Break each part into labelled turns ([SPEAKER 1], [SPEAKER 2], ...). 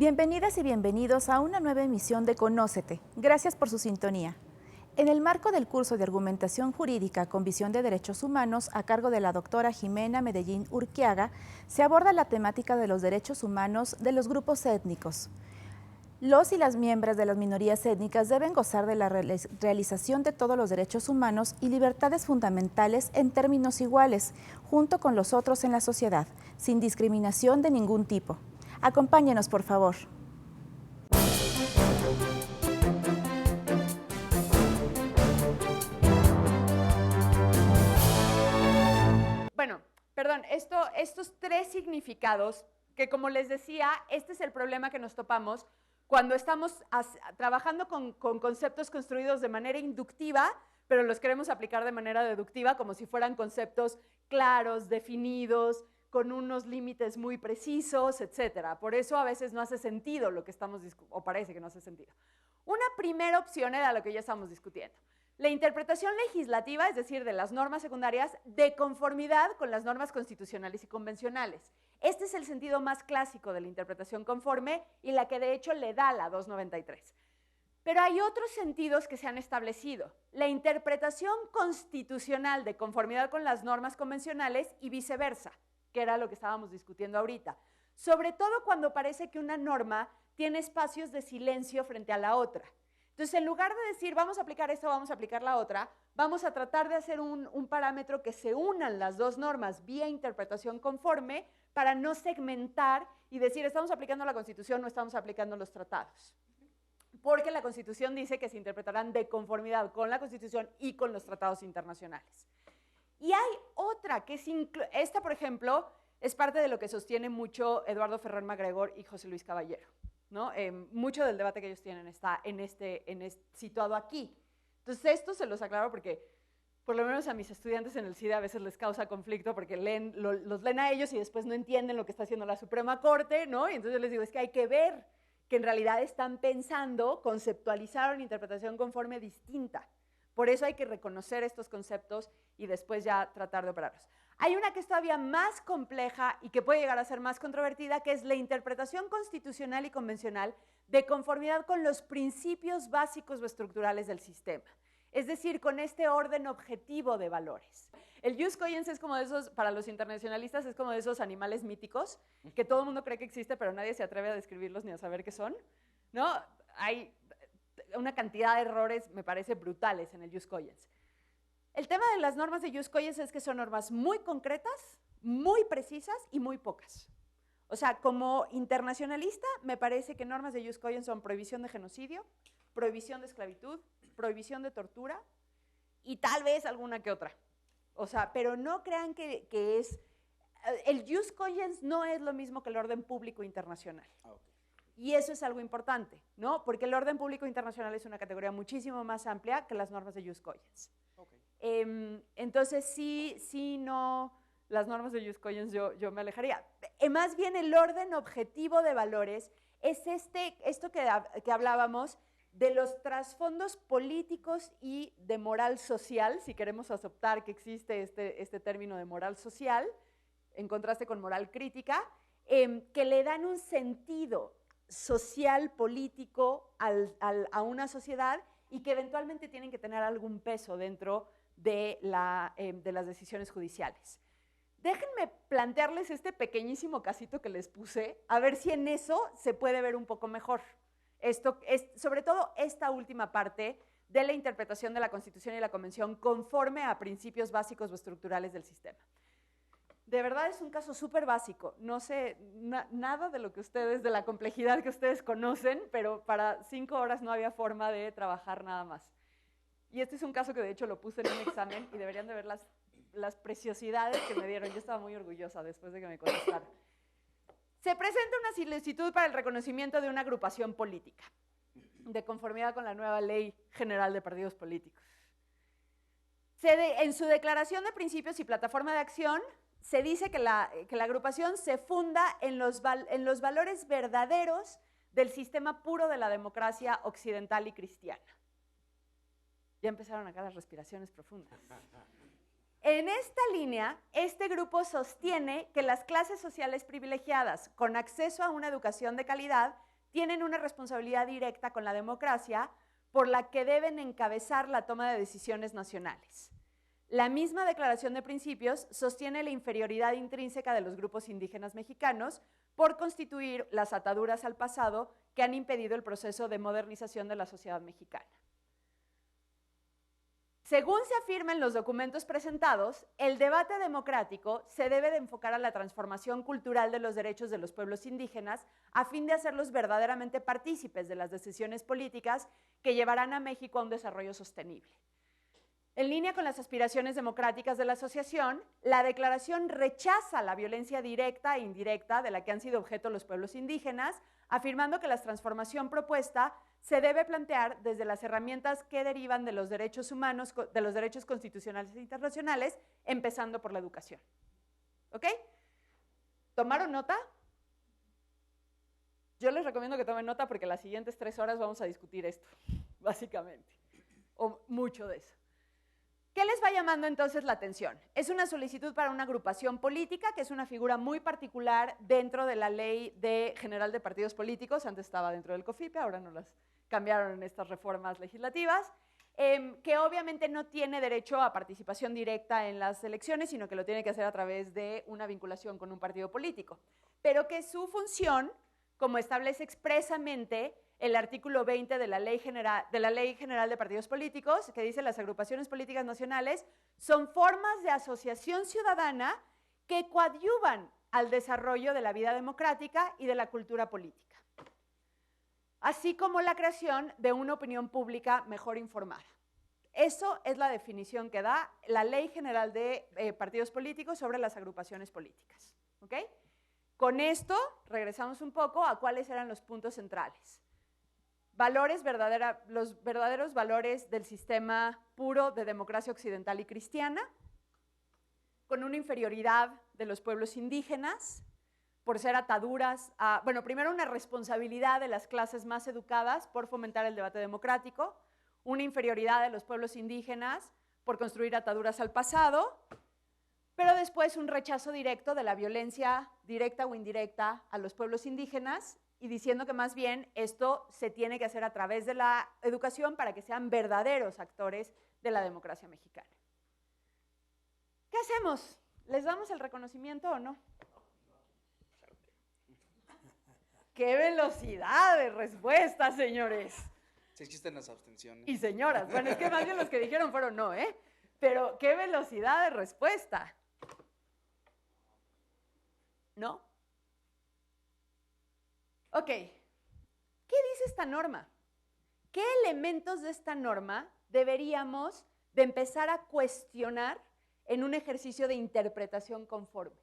[SPEAKER 1] Bienvenidas y bienvenidos a una nueva emisión de Conócete. Gracias por su sintonía. En el marco del curso de Argumentación Jurídica con Visión de Derechos Humanos a cargo de la doctora Jimena Medellín Urquiaga, se aborda la temática de los derechos humanos de los grupos étnicos. Los y las miembros de las minorías étnicas deben gozar de la realización de todos los derechos humanos y libertades fundamentales en términos iguales, junto con los otros en la sociedad, sin discriminación de ningún tipo. Acompáñenos, por favor.
[SPEAKER 2] Bueno, perdón, estos tres significados, que como les decía, este es el problema que nos topamos cuando estamos trabajando con conceptos construidos de manera inductiva, pero los queremos aplicar de manera deductiva, como si fueran conceptos claros, definidos, con unos límites muy precisos, etc. Por eso a veces no hace sentido lo que estamos discutiendo, o parece que no hace sentido. Una primera opción era lo que ya estamos discutiendo. La interpretación legislativa, es decir, de las normas secundarias, de conformidad con las normas constitucionales y convencionales. Este es el sentido más clásico de la interpretación conforme y la que de hecho le da la 293. Pero hay otros sentidos que se han establecido. La interpretación constitucional de conformidad con las normas convencionales y viceversa, que era lo que estábamos discutiendo ahorita. Sobre todo cuando parece que una norma tiene espacios de silencio frente a la otra. Entonces, en lugar de decir, vamos a aplicar esto, vamos a aplicar la otra, vamos a tratar de hacer un parámetro que se unan las dos normas vía interpretación conforme para no segmentar y decir, estamos aplicando la Constitución o estamos aplicando los tratados. Porque la Constitución dice que se interpretarán de conformidad con la Constitución y con los tratados internacionales. Y hay otra que es, esta por ejemplo, es parte de lo que sostiene mucho Eduardo Ferrer Macgregor y José Luis Caballero, ¿no? Mucho del debate que ellos tienen está situado aquí. Entonces esto se los aclaro porque por lo menos a mis estudiantes en el CIDE a veces les causa conflicto porque los leen a ellos y después no entienden lo que está haciendo la Suprema Corte, ¿no? Y entonces yo les digo, es que hay que ver que en realidad están pensando, conceptualizar una interpretación conforme distinta. Por eso hay que reconocer estos conceptos y después ya tratar de operarlos. Hay una que es todavía más compleja y que puede llegar a ser más controvertida, que es la interpretación constitucional y convencional de conformidad con los principios básicos o estructurales del sistema. Es decir, con este orden objetivo de valores. El jus cogens es como de esos, para los internacionalistas, es como de esos animales míticos que todo el mundo cree que existe, pero nadie se atreve a describirlos ni a saber qué son, ¿no? Hay una cantidad de errores, me parece, brutales en el jus cogens. El tema de las normas de jus cogens es que son normas muy concretas, muy precisas y muy pocas. O sea, como internacionalista, me parece que normas de jus cogens son prohibición de genocidio, prohibición de esclavitud, prohibición de tortura y tal vez alguna que otra. O sea, pero no crean que es... El jus cogens no es lo mismo que el orden público internacional. Okay. Y eso es algo importante, ¿no? Porque el orden público internacional es una categoría muchísimo más amplia que las normas de jus cogens. Okay. Entonces, sí, no, las normas de jus cogens yo me alejaría. Más bien el orden objetivo de valores es esto que hablábamos de los trasfondos políticos y de moral social, si queremos aceptar que existe este término de moral social, en contraste con moral crítica, que le dan un sentido social, político a una sociedad y que eventualmente tienen que tener algún peso dentro de las decisiones judiciales. Déjenme plantearles este pequeñísimo casito que les puse, a ver si en eso se puede ver un poco mejor. Esto es, sobre todo esta última parte de la interpretación de la Constitución y la Convención conforme a principios básicos o estructurales del sistema. De verdad es un caso súper básico, no sé nada de lo que ustedes, de la complejidad que ustedes conocen, pero para 5 horas no había forma de trabajar nada más. Y este es un caso que de hecho lo puse en un examen y deberían de ver las preciosidades que me dieron. Yo estaba muy orgullosa después de que me contestaran. Se presenta una solicitud para el reconocimiento de una agrupación política, de conformidad con la nueva Ley General de Partidos Políticos. En su declaración de principios y plataforma de acción, se dice que la agrupación se funda en los valores verdaderos del sistema puro de la democracia occidental y cristiana. Ya empezaron acá las respiraciones profundas. En esta línea, este grupo sostiene que las clases sociales privilegiadas, con acceso a una educación de calidad, tienen una responsabilidad directa con la democracia por la que deben encabezar la toma de decisiones nacionales. La misma Declaración de Principios sostiene la inferioridad intrínseca de los grupos indígenas mexicanos por constituir las ataduras al pasado que han impedido el proceso de modernización de la sociedad mexicana. Según se afirma en los documentos presentados, el debate democrático se debe de enfocar a la transformación cultural de los derechos de los pueblos indígenas a fin de hacerlos verdaderamente partícipes de las decisiones políticas que llevarán a México a un desarrollo sostenible. En línea con las aspiraciones democráticas de la asociación, la declaración rechaza la violencia directa e indirecta de la que han sido objeto los pueblos indígenas, afirmando que la transformación propuesta se debe plantear desde las herramientas que derivan de los derechos humanos, de los derechos constitucionales e internacionales, empezando por la educación. ¿Ok? ¿Tomaron nota? Yo les recomiendo que tomen nota porque las siguientes 3 horas vamos a discutir esto, básicamente, o mucho de eso. ¿Qué les va llamando entonces la atención? Es una solicitud para una agrupación política, que es una figura muy particular dentro de la Ley General de Partidos Políticos. Antes estaba dentro del COFIPE, ahora no las cambiaron en estas reformas legislativas, que obviamente no tiene derecho a participación directa en las elecciones, sino que lo tiene que hacer a través de una vinculación con un partido político. Pero que su función, como establece expresamente el artículo 20 de la Ley General de Partidos Políticos, que dice las agrupaciones políticas nacionales son formas de asociación ciudadana que coadyuvan al desarrollo de la vida democrática y de la cultura política, así como la creación de una opinión pública mejor informada. Eso es la definición que da la Ley General de Partidos Políticos sobre las agrupaciones políticas. ¿Ok? Con esto regresamos un poco a cuáles eran los puntos centrales. Los verdaderos valores del sistema puro de democracia occidental y cristiana, con una inferioridad de los pueblos indígenas, por ser ataduras a, bueno, primero una responsabilidad de las clases más educadas por fomentar el debate democrático, una inferioridad de los pueblos indígenas por construir ataduras al pasado, pero después un rechazo directo de la violencia directa o indirecta a los pueblos indígenas y diciendo que más bien esto se tiene que hacer a través de la educación para que sean verdaderos actores de la democracia mexicana. ¿Qué hacemos? ¿Les damos el reconocimiento o no? ¡Qué velocidad de respuesta, señores!
[SPEAKER 3] Sí existen las abstenciones.
[SPEAKER 2] Y señoras. Bueno, es que más bien los que dijeron fueron no, ¿eh? Pero qué velocidad de respuesta. ¿No? Ok. ¿Qué dice esta norma? ¿Qué elementos de esta norma deberíamos de empezar a cuestionar en un ejercicio de interpretación conforme?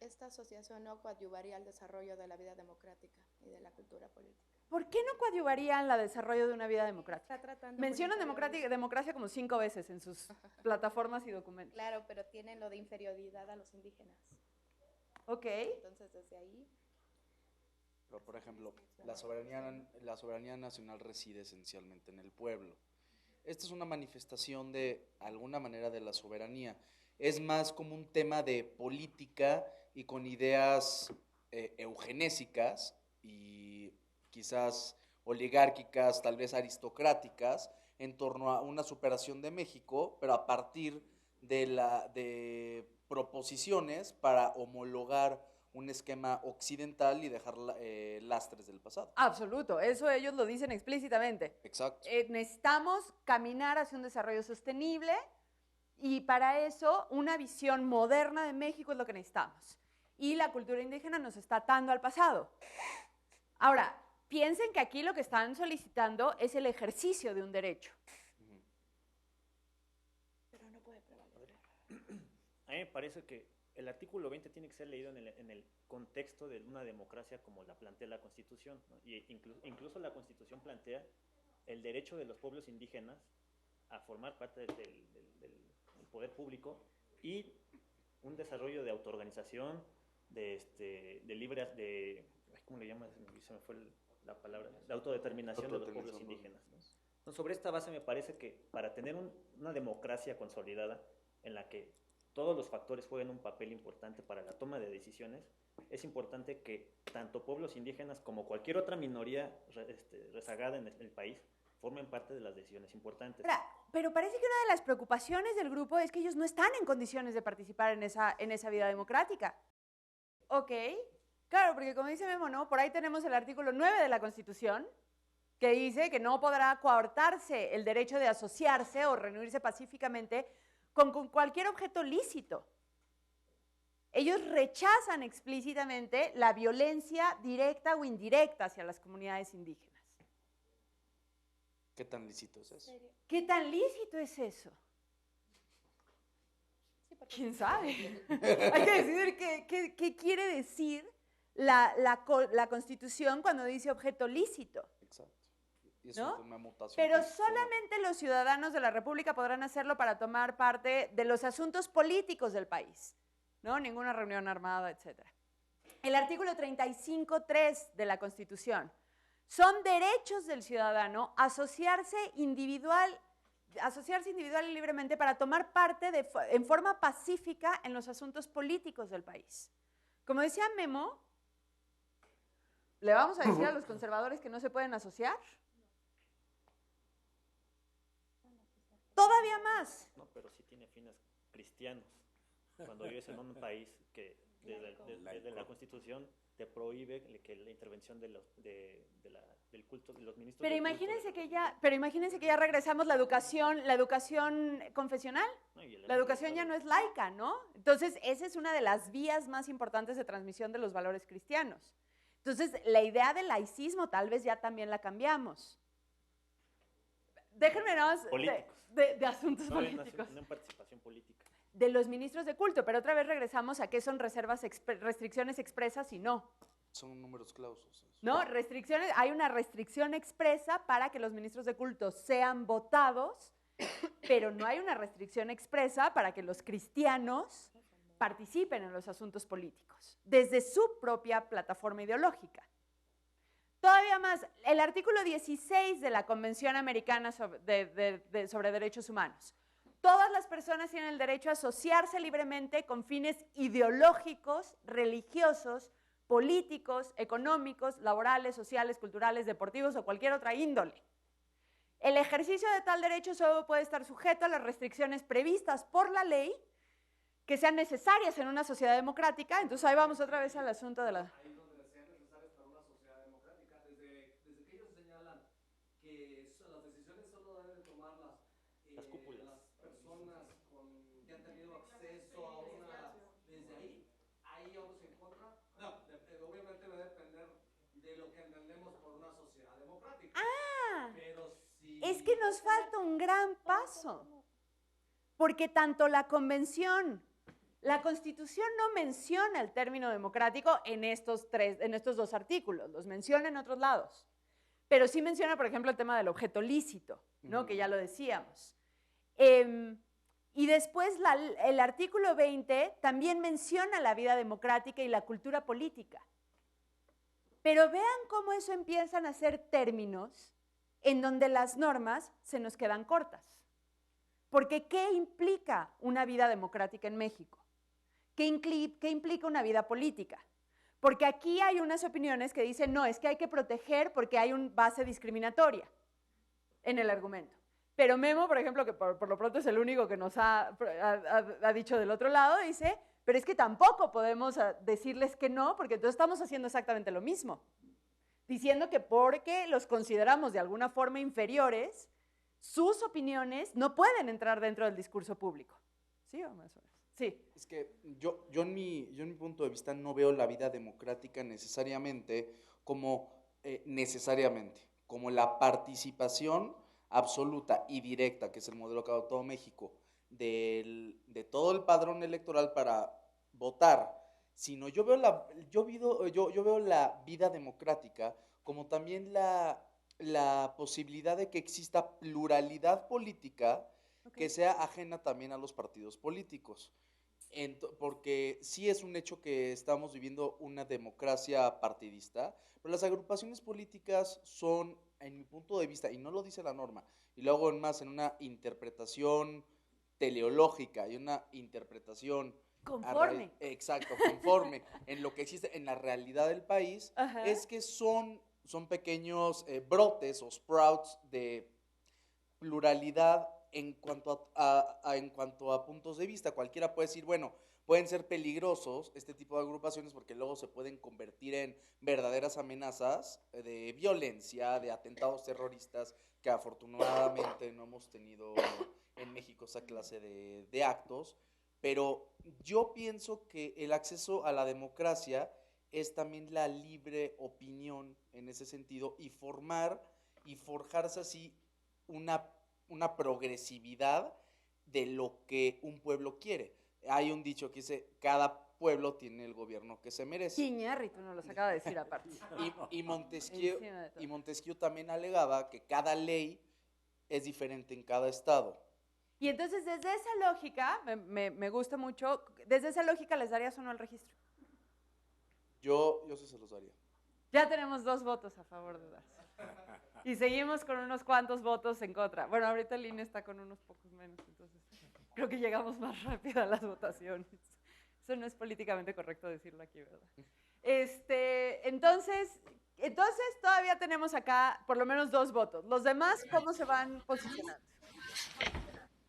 [SPEAKER 4] Esta asociación no coadyuvaría al desarrollo de la vida democrática y de la cultura política.
[SPEAKER 2] ¿Por qué no coadyuvaría al desarrollo de una vida democrática?
[SPEAKER 4] Está tratando
[SPEAKER 2] Mencionan democracia como 5 veces en sus plataformas y documentos.
[SPEAKER 4] Claro, pero tienen lo de inferioridad a los indígenas.
[SPEAKER 2] Ok.
[SPEAKER 4] Entonces, desde ahí...
[SPEAKER 3] Pero, por ejemplo, la soberanía nacional reside esencialmente en el pueblo. Esta es una manifestación de alguna manera de la soberanía. Es más como un tema de política y con ideas eugenésicas y quizás oligárquicas, tal vez aristocráticas, en torno a una superación de México, pero a partir de proposiciones para homologar un esquema occidental y dejar lastres del pasado.
[SPEAKER 2] Absoluto, eso ellos lo dicen explícitamente.
[SPEAKER 3] Exacto.
[SPEAKER 2] Necesitamos caminar hacia un desarrollo sostenible y para eso una visión moderna de México es lo que necesitamos. Y la cultura indígena nos está atando al pasado. Ahora, piensen que aquí lo que están solicitando es el ejercicio de un derecho.
[SPEAKER 4] Pero no puede prevalecer.
[SPEAKER 5] A mí me parece que el artículo 20 tiene que ser leído en el contexto de una democracia como la plantea la Constitución, ¿no? Y incluso la Constitución plantea el derecho de los pueblos indígenas a formar parte del poder público y un desarrollo de autoorganización, ¿cómo le llaman? Se me fue la palabra, la autodeterminación de los pueblos indígenas, ¿no? Entonces, sobre esta base me parece que para tener una democracia consolidada en la que todos los factores jueguen un papel importante para la toma de decisiones, es importante que tanto pueblos indígenas como cualquier otra minoría rezagada en el país formen parte de las decisiones importantes.
[SPEAKER 2] Ahora, pero parece que una de las preocupaciones del grupo es que ellos no están en condiciones de participar en esa vida democrática. Ok, claro, porque como dice Memo, ¿no? Por ahí tenemos el artículo 9 de la Constitución, que dice que no podrá coartarse el derecho de asociarse o reunirse pacíficamente con cualquier objeto lícito. Ellos rechazan explícitamente la violencia directa o indirecta hacia las comunidades indígenas.
[SPEAKER 3] ¿Qué tan lícito es eso?
[SPEAKER 2] ¿Qué tan lícito es eso?
[SPEAKER 4] Sí, porque
[SPEAKER 2] ¿Quién sabe? Hay que decidir qué quiere decir la Constitución cuando dice objeto lícito.
[SPEAKER 3] Exacto. Y eso
[SPEAKER 2] ¿No?
[SPEAKER 3] es una mutación
[SPEAKER 2] Pero
[SPEAKER 3] constitucional.
[SPEAKER 2] solamente los ciudadanos de la República podrán hacerlo para tomar parte de los asuntos políticos del país, ¿no? Ninguna reunión armada, etc. El artículo 35.3 de la Constitución. Son derechos del ciudadano asociarse individual y libremente para tomar parte en forma pacífica en los asuntos políticos del país. Como decía Memo, ¿le vamos a decir a los conservadores que no se pueden asociar? Todavía más.
[SPEAKER 5] No, pero sí tiene fines cristianos. Cuando vives en un país que desde la Constitución te prohíbe que la intervención del culto, de los ministros.
[SPEAKER 2] Pero
[SPEAKER 5] del culto,
[SPEAKER 2] imagínense que ya regresamos la educación confesional.
[SPEAKER 5] ¿no? Y
[SPEAKER 2] La educación ya no es laica, ¿no? Entonces, esa es una de las vías más importantes de transmisión de los valores cristianos. Entonces, la idea del laicismo tal vez ya también la cambiamos. Déjenme nada más de asuntos políticos.
[SPEAKER 5] No en participación política.
[SPEAKER 2] De los ministros de culto, pero otra vez regresamos a qué son restricciones expresas y no.
[SPEAKER 3] Son números clausos.
[SPEAKER 2] ¿No? Hay una restricción expresa para que los ministros de culto sean votados, pero no hay una restricción expresa para que los cristianos participen en los asuntos políticos, desde su propia plataforma ideológica. Todavía más, el artículo 16 de la Convención Americana sobre Derechos Humanos. Todas las personas tienen el derecho a asociarse libremente con fines ideológicos, religiosos, políticos, económicos, laborales, sociales, culturales, deportivos o cualquier otra índole. El ejercicio de tal derecho solo puede estar sujeto a las restricciones previstas por la ley que sean necesarias en una sociedad democrática. Entonces ahí vamos otra vez al asunto de la...
[SPEAKER 6] Ahí donde sean necesarias para una sociedad democrática, desde que ellos señalan que las decisiones solo deben tomarlas
[SPEAKER 5] las cúpulas.
[SPEAKER 6] las personas que han tenido acceso a una... Desde ahí vamos en contra. No, obviamente va a depender de lo que entendemos por una sociedad democrática. Pero si...
[SPEAKER 2] Es que nos falta un gran paso, porque tanto la Constitución no menciona el término democrático en estos dos artículos, los menciona en otros lados, pero sí menciona, por ejemplo, el tema del objeto lícito, ¿no? Que ya lo decíamos. Y después el artículo 20 también menciona la vida democrática y la cultura política. Pero vean cómo eso empiezan a ser términos en donde las normas se nos quedan cortas. Porque ¿qué implica una vida democrática en México? ¿Qué implica una vida política? Porque aquí hay unas opiniones que dicen, no, es que hay que proteger porque hay una base discriminatoria en el argumento. Pero Memo, por ejemplo, que por lo pronto es el único que nos ha dicho del otro lado, dice, pero es que tampoco podemos decirles que no, porque entonces estamos haciendo exactamente lo mismo. Diciendo que porque los consideramos de alguna forma inferiores, sus opiniones no pueden entrar dentro del discurso público. ¿Sí o más o menos? Sí.
[SPEAKER 3] Es que yo en mi punto de vista no veo la vida democrática necesariamente como la participación absoluta y directa, que es el modelo que adoptó México, de todo el padrón electoral para votar, sino yo veo la vida democrática como también la posibilidad de que exista pluralidad política que sea ajena también a los partidos políticos. Porque sí es un hecho que estamos viviendo una democracia partidista, pero las agrupaciones políticas son, en mi punto de vista, y no lo dice la norma, y luego más en una interpretación teleológica y una interpretación
[SPEAKER 2] Conforme.
[SPEAKER 3] Exacto, conforme en lo que existe en la realidad del país,
[SPEAKER 2] Ajá.
[SPEAKER 3] es que son pequeños brotes o sprouts de pluralidad en cuanto a puntos de vista. Cualquiera puede decir, bueno, pueden ser peligrosos este tipo de agrupaciones porque luego se pueden convertir en verdaderas amenazas de violencia, de atentados terroristas, que afortunadamente no hemos tenido en México esa clase de actos. Pero yo pienso que el acceso a la democracia es también la libre opinión en ese sentido y formar y forjarse así una, una progresividad de lo que un pueblo quiere. Hay un dicho que dice, cada pueblo tiene el gobierno que se merece.
[SPEAKER 2] Iñárritu nos los acaba de decir aparte.
[SPEAKER 3] Y Montesquieu,
[SPEAKER 2] Encima de todo.
[SPEAKER 3] y Montesquieu también alegaba que cada ley es diferente en cada estado.
[SPEAKER 2] Y entonces, desde esa lógica, me gusta mucho, desde esa lógica, ¿les darías o no al registro?
[SPEAKER 3] Yo sí se los daría.
[SPEAKER 2] Ya tenemos 2 votos a favor de darse. Y seguimos con unos cuantos votos en contra. Bueno, ahorita el INE está con unos pocos menos, entonces creo que llegamos más rápido a las votaciones. Eso no es políticamente correcto decirlo aquí, ¿verdad? Entonces todavía tenemos acá por lo menos 2 votos. ¿Los demás cómo se van posicionando?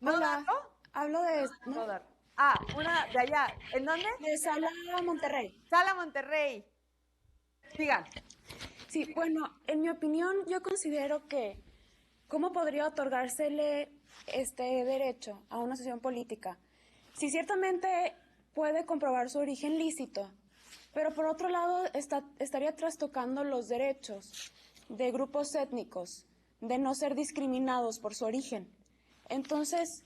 [SPEAKER 2] ¿No
[SPEAKER 7] Hola,
[SPEAKER 2] darlo?
[SPEAKER 7] hablo de,
[SPEAKER 2] No
[SPEAKER 7] ¿no?
[SPEAKER 2] dar. Ah, una de allá. ¿En dónde?
[SPEAKER 7] de Sala Monterrey.
[SPEAKER 2] Sala Monterrey. Digan.
[SPEAKER 7] Sí, bueno, en mi opinión, yo considero que ¿cómo podría otorgársele este derecho a una asociación política? Si ciertamente puede comprobar su origen lícito, pero por otro lado estaría trastocando los derechos de grupos étnicos, de no ser discriminados por su origen. Entonces,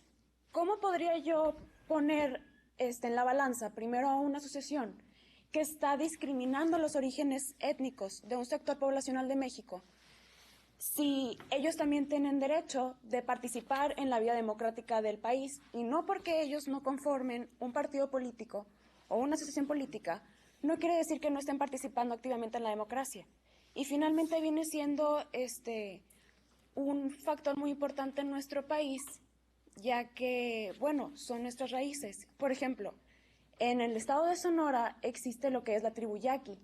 [SPEAKER 7] ¿cómo podría yo poner en la balanza primero a una asociación que está discriminando los orígenes étnicos de un sector poblacional de México, si ellos también tienen derecho de participar en la vida democrática del país y no porque ellos no conformen un partido político o una asociación política, no quiere decir que no estén participando activamente en la democracia? Y finalmente viene siendo un factor muy importante en nuestro país, ya que, bueno, son nuestras raíces. Por ejemplo, en el estado de Sonora existe lo que es la tribu Yaqui,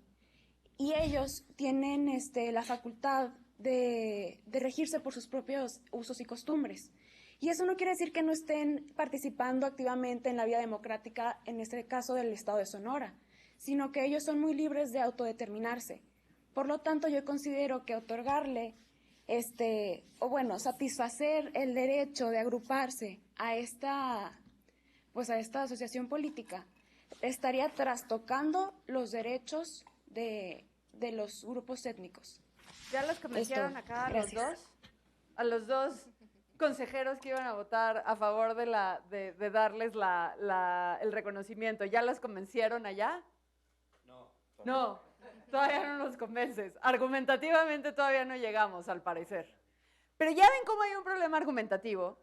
[SPEAKER 7] y ellos tienen la facultad de regirse por sus propios usos y costumbres. Y eso no quiere decir que no estén participando activamente en la vida democrática, en este caso del estado de Sonora, sino que ellos son muy libres de autodeterminarse. Por lo tanto, yo considero que otorgarle, satisfacer el derecho de agruparse a esta asociación política, estaría trastocando los derechos de los grupos étnicos.
[SPEAKER 2] ¿Ya los convencieron acá
[SPEAKER 7] Gracias.
[SPEAKER 2] a los dos consejeros que iban a votar a favor de darles el reconocimiento? ¿Ya los convencieron allá? No, todavía no nos convences. Argumentativamente todavía no llegamos, al parecer. Pero ya ven cómo hay un problema argumentativo.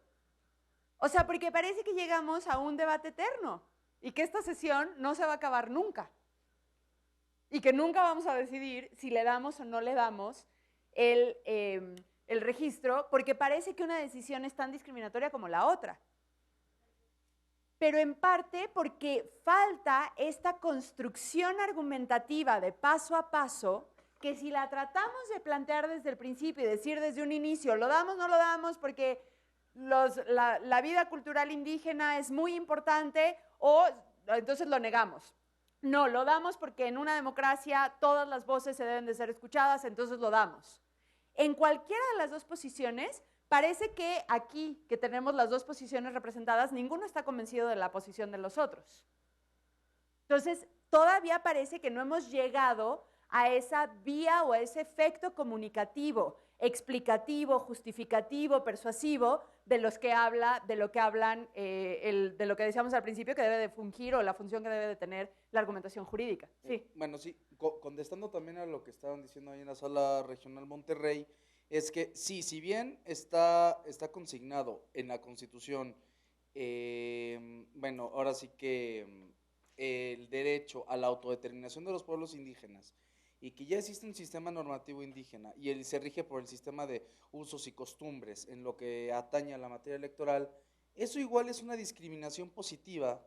[SPEAKER 2] O sea, porque parece que llegamos a un debate eterno y que esta sesión no se va a acabar nunca. Y que nunca vamos a decidir si le damos o no le damos el registro, porque parece que una decisión es tan discriminatoria como la otra. Pero en parte porque falta esta construcción argumentativa de paso a paso, que si la tratamos de plantear desde el principio y decir desde un inicio, lo damos, no lo damos, porque la vida cultural indígena es muy importante, o entonces lo negamos. No, lo damos porque en una democracia todas las voces se deben de ser escuchadas, entonces lo damos. En cualquiera de las dos posiciones, parece que aquí, que tenemos las dos posiciones representadas, ninguno está convencido de la posición de los otros. Entonces, todavía parece que no hemos llegado a esa vía o a ese efecto comunicativo, explicativo, justificativo, persuasivo de lo que hablan, de lo que decíamos al principio que debe de fungir o la función que debe de tener la argumentación jurídica. Sí.
[SPEAKER 3] Bueno, sí, contestando también a lo que estaban diciendo ahí en la Sala Regional Monterrey, es que sí, si bien está consignado en la Constitución, bueno, ahora sí que el derecho a la autodeterminación de los pueblos indígenas, y que ya existe un sistema normativo indígena y él se rige por el sistema de usos y costumbres en lo que atañe a la materia electoral, eso igual es una discriminación positiva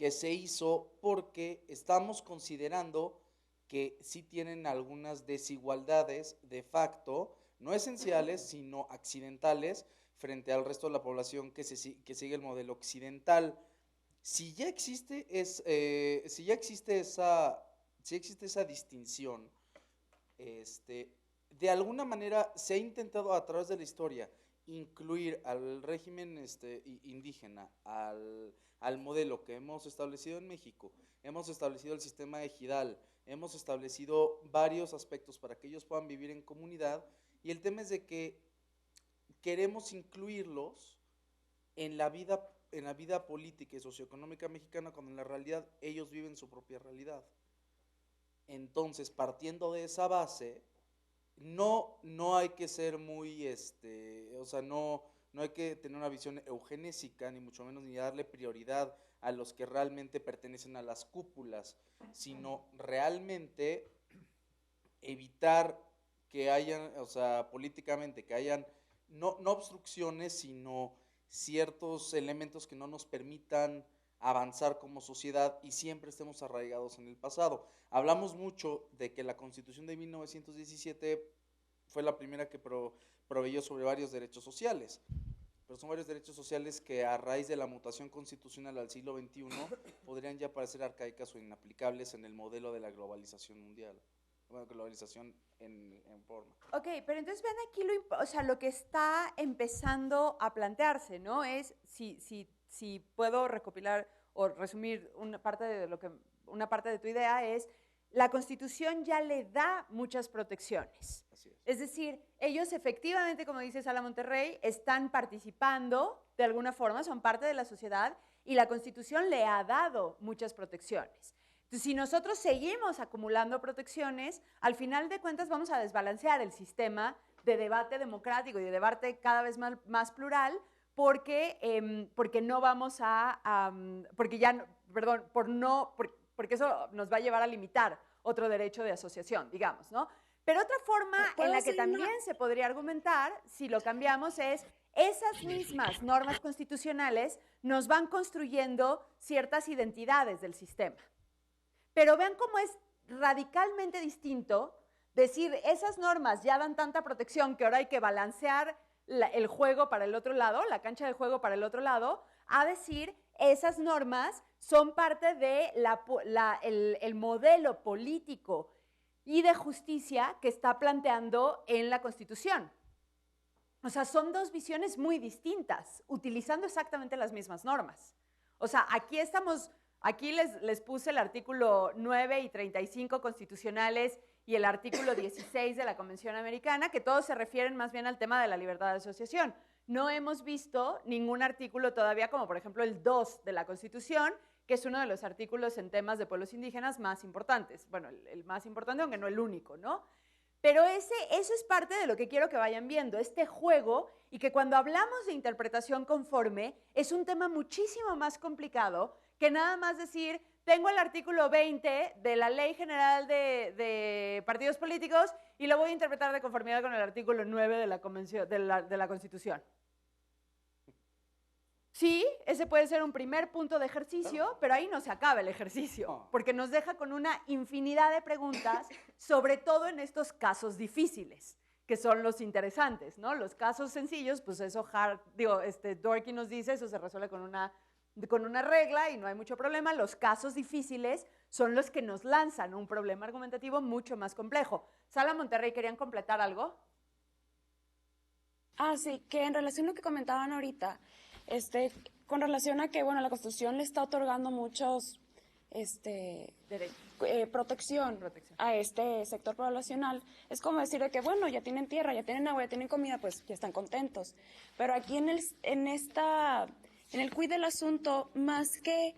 [SPEAKER 3] que se hizo porque estamos considerando que sí tienen algunas desigualdades de facto, no esenciales, sino accidentales, frente al resto de la población que sigue el modelo occidental. Si ya existe, esa distinción, de alguna manera se ha intentado a través de la historia incluir al régimen indígena, al modelo que hemos establecido en México. Hemos establecido el sistema ejidal, hemos establecido varios aspectos para que ellos puedan vivir en comunidad, y el tema es de que queremos incluirlos en la vida política y socioeconómica mexicana, cuando en la realidad ellos viven su propia realidad. Entonces, partiendo de esa base, no hay que ser muy, no hay que tener una visión eugenésica, ni mucho menos ni darle prioridad a los que realmente pertenecen a las cúpulas, sino realmente evitar que hayan, políticamente, que hayan no obstrucciones, sino ciertos elementos que no nos permitan avanzar como sociedad y siempre estemos arraigados en el pasado. Hablamos mucho de que la Constitución de 1917 fue la primera que proveyó sobre varios derechos sociales, pero son varios derechos sociales que a raíz de la mutación constitucional al siglo XXI podrían ya parecer arcaicas o inaplicables en el modelo de la globalización mundial. Bueno, globalización en forma.
[SPEAKER 2] Ok, pero entonces vean aquí lo que está empezando a plantearse, ¿no? Es, si puedo recopilar o resumir una parte de tu idea, es la Constitución ya le da muchas protecciones.
[SPEAKER 3] Así es.
[SPEAKER 2] Es decir, ellos efectivamente, como dice Sala Monterrey, están participando de alguna forma, son parte de la sociedad, y la Constitución le ha dado muchas protecciones. Entonces, si nosotros seguimos acumulando protecciones, al final de cuentas vamos a desbalancear el sistema de debate democrático y de debate cada vez más plural, porque no vamos porque eso nos va a llevar a limitar otro derecho de asociación, digamos, ¿no? Pero otra forma en la que también se podría argumentar, si lo cambiamos, es esas mismas normas constitucionales nos van construyendo ciertas identidades del sistema. Pero vean cómo es radicalmente distinto decir, esas normas ya dan tanta protección que ahora hay que balancear el juego para el otro lado, la cancha de juego para el otro lado, a decir, esas normas son parte de el modelo político y de justicia que está planteando en la Constitución. O sea, son dos visiones muy distintas, utilizando exactamente las mismas normas. O sea, aquí les puse el artículo 9 y 35 constitucionales y el artículo 16 de la Convención Americana, que todos se refieren más bien al tema de la libertad de asociación. No hemos visto ningún artículo todavía, como por ejemplo el 2 de la Constitución, que es uno de los artículos en temas de pueblos indígenas más importantes. Bueno, el más importante, aunque no el único, ¿no? Pero eso es parte de lo que quiero que vayan viendo, este juego, y que cuando hablamos de interpretación conforme, es un tema muchísimo más complicado que nada más decir, tengo el artículo 20 de la Ley General de Partidos Políticos y lo voy a interpretar de conformidad con el artículo 9 de la Constitución. Sí, ese puede ser un primer punto de ejercicio, pero ahí no se acaba el ejercicio, porque nos deja con una infinidad de preguntas, sobre todo en estos casos difíciles, que son los interesantes, ¿no? Los casos sencillos, pues eso, Dworkin nos dice, eso se resuelve con una regla y no hay mucho problema. Los casos difíciles son los que nos lanzan un problema argumentativo mucho más complejo. Sala Monterrey, ¿querían completar algo?
[SPEAKER 7] Sí, que en relación a lo que comentaban ahorita, con relación a que, bueno, la Constitución le está otorgando muchos, protección a este sector poblacional, es como decir de que, bueno, ya tienen tierra, ya tienen agua, ya tienen comida, pues ya están contentos. Pero aquí en el quid del asunto, más que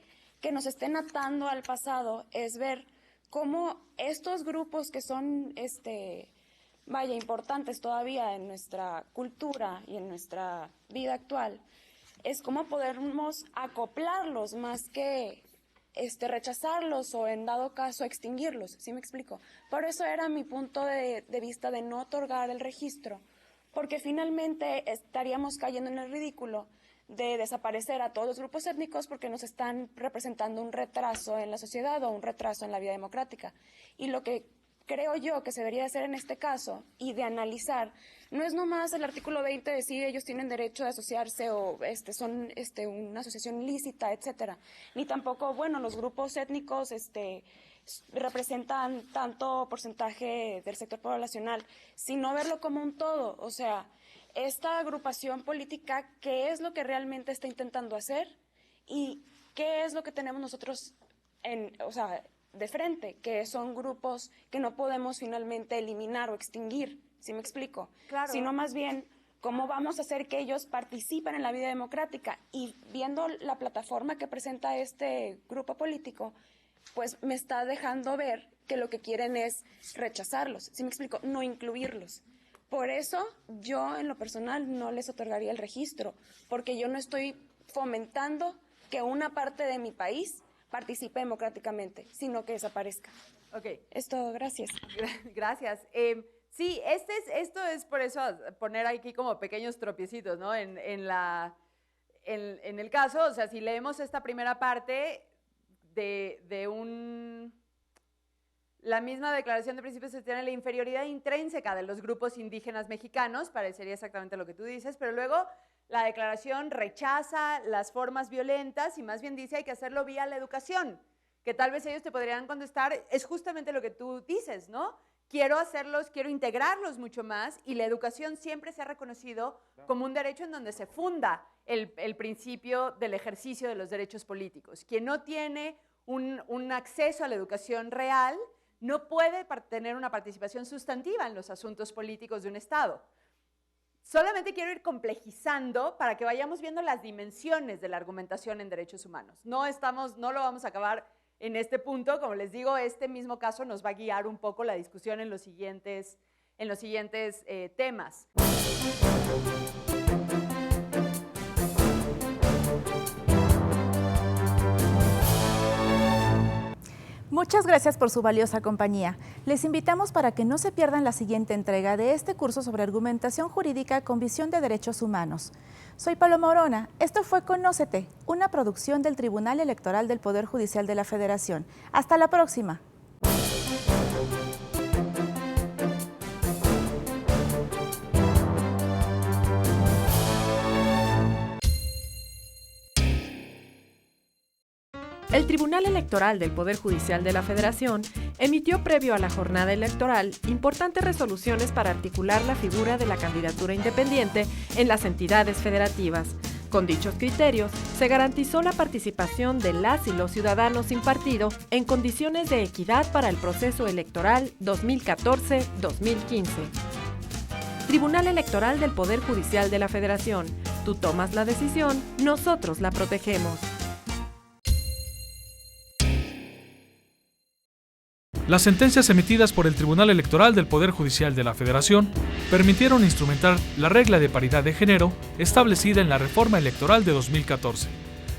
[SPEAKER 7] nos estén atando al pasado, es ver cómo estos grupos que son, importantes todavía en nuestra cultura y en nuestra vida actual, es cómo podemos acoplarlos más que rechazarlos o en dado caso extinguirlos, ¿sí me explico? Por eso era mi punto de vista de no otorgar el registro, porque finalmente estaríamos cayendo en el ridículo de desaparecer a todos los grupos étnicos porque nos están representando un retraso en la sociedad o un retraso en la vida democrática. Y lo que creo yo que se debería hacer en este caso y de analizar no es nomás el artículo 20 de si ellos tienen derecho de asociarse o son una asociación ilícita, etcétera, ni tampoco, bueno, los grupos étnicos representan tanto porcentaje del sector poblacional, sino verlo como un todo. O sea, esta agrupación política, ¿qué es lo que realmente está intentando hacer? Y ¿qué es lo que tenemos nosotros de frente? Que son grupos que no podemos finalmente eliminar o extinguir, ¿sí me explico?
[SPEAKER 2] Claro.
[SPEAKER 7] Sino más bien, ¿cómo vamos a hacer que ellos participen en la vida democrática? Y viendo la plataforma que presenta este grupo político, pues me está dejando ver que lo que quieren es rechazarlos, ¿sí me explico? No incluirlos. Por eso yo en lo personal no les otorgaría el registro, porque yo no estoy fomentando que una parte de mi país participe democráticamente, sino que desaparezca.
[SPEAKER 2] Ok.
[SPEAKER 7] Es todo, gracias.
[SPEAKER 2] Gracias. Sí, esto es por eso poner aquí como pequeños tropiecitos, ¿no? En el caso, o sea, si leemos esta primera parte la misma declaración de principios se tiene la inferioridad intrínseca de los grupos indígenas mexicanos, parecería exactamente lo que tú dices, pero luego la declaración rechaza las formas violentas y más bien dice hay que hacerlo vía la educación, que tal vez ellos te podrían contestar, es justamente lo que tú dices, ¿no? Quiero integrarlos mucho más y la educación siempre se ha reconocido como un derecho en donde se funda el principio del ejercicio de los derechos políticos. Quien no tiene un acceso a la educación real no puede tener una participación sustantiva en los asuntos políticos de un Estado. Solamente quiero ir complejizando para que vayamos viendo las dimensiones de la argumentación en derechos humanos. No lo vamos a acabar en este punto, como les digo, este mismo caso nos va a guiar un poco la discusión en los siguientes temas.
[SPEAKER 1] Muchas gracias por su valiosa compañía. Les invitamos para que no se pierdan la siguiente entrega de este curso sobre argumentación jurídica con visión de derechos humanos. Soy Paloma Orona. Esto fue Conócete, una producción del Tribunal Electoral del Poder Judicial de la Federación. Hasta la próxima.
[SPEAKER 8] El Tribunal Electoral del Poder Judicial de la Federación emitió previo a la jornada electoral importantes resoluciones para articular la figura de la candidatura independiente en las entidades federativas. Con dichos criterios, se garantizó la participación de las y los ciudadanos sin partido en condiciones de equidad para el proceso electoral 2014-2015. Tribunal Electoral del Poder Judicial de la Federación. Tú tomas la decisión, nosotros la protegemos.
[SPEAKER 9] Las sentencias emitidas por el Tribunal Electoral del Poder Judicial de la Federación permitieron instrumentar la regla de paridad de género establecida en la reforma electoral de 2014.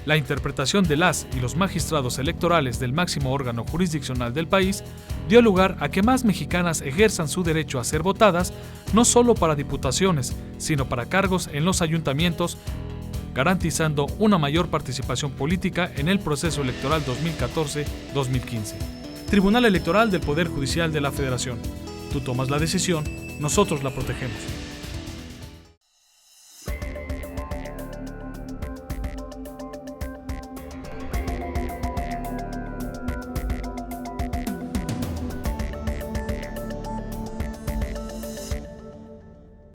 [SPEAKER 9] La interpretación de las y los magistrados electorales del máximo órgano jurisdiccional del país dio lugar a que más mexicanas ejerzan su derecho a ser votadas, no solo para diputaciones, sino para cargos en los ayuntamientos, garantizando una mayor participación política en el proceso electoral 2014-2015. Tribunal Electoral del Poder Judicial de la Federación. Tú tomas la decisión, nosotros la protegemos.